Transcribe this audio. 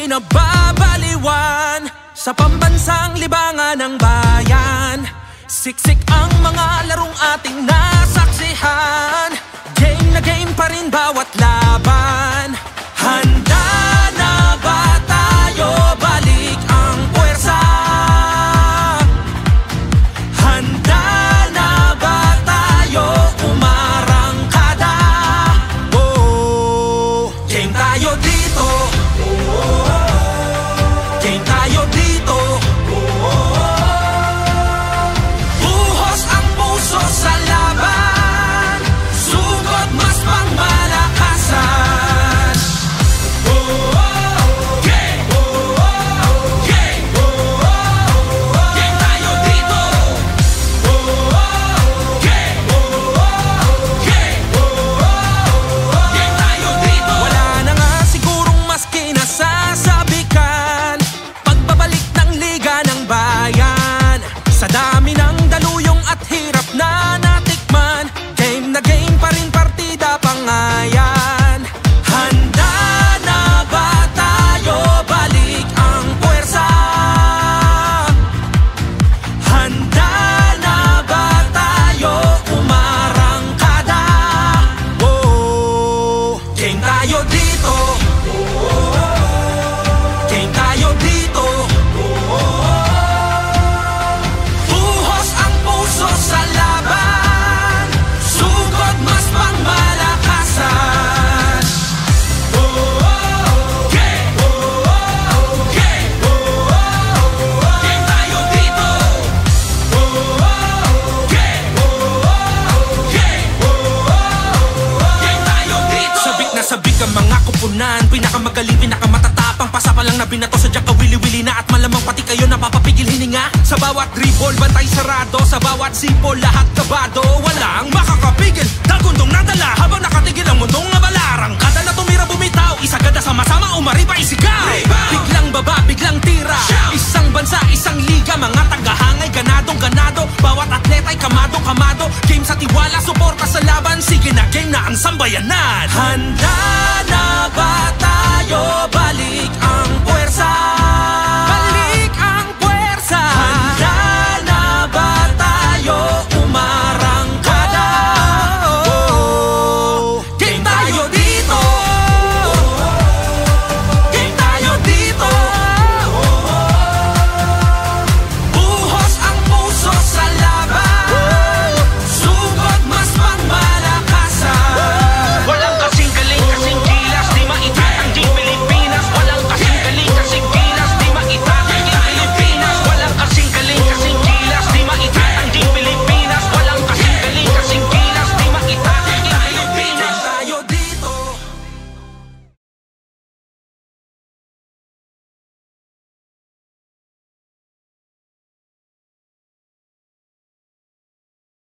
Nababaliwan sa pambansang libangan ng bayan. Siksik ang mga larong ating nasaksihan. Game na game pa rin bawat laban. Handa na ba tayo? Balik ang puwersa. Handa na ba tayo? Umarangkada. Oh, game tayo dito. Game tayo dito. Buhos ang puso sa laban. Sugod mas pangmalakasan. Game! Game! Game tayo dito. Game! Game tayo dito. Wala na nga sigurong mas kinasasabi ka. Sa dami ng daluyong at hirap na natikman, game na game pa rin, partida pangayan. Handa na ba tayo? Balik ang puwersa. Handa na ba tayo? Umarangkada. Oh, game tayo dito. Game tayo dito. Sa laban, sugod mas pangmalakasan. Game! Game! Game tayo dito. Game! Game tayo dito. Sabik na sabik ang mga kupunan, pinakamagaling, pinakamatatapang, pasa pa lang na binato, sadyang kawili-wili na at malamang pati kayo napapapigil hininga. Sa bawat dribble, bantay sarado. Sa bawat sipo, lahat kabado. Walang makakapigil, dagundong nadala habang nakatigil ang mundong nabalarang. Kada na tumira bumitaw, isagada sama-sama, umariba isigaw. Biglang baba, biglang tira. Isang bansa, isang liga, mga tagahangay, ganadong ganado. Bawat atleta'y kamado-kamado. Game sa tiwala, suporta sa laban. Sige na, game na ang sambayanan. Handa na ba tayo?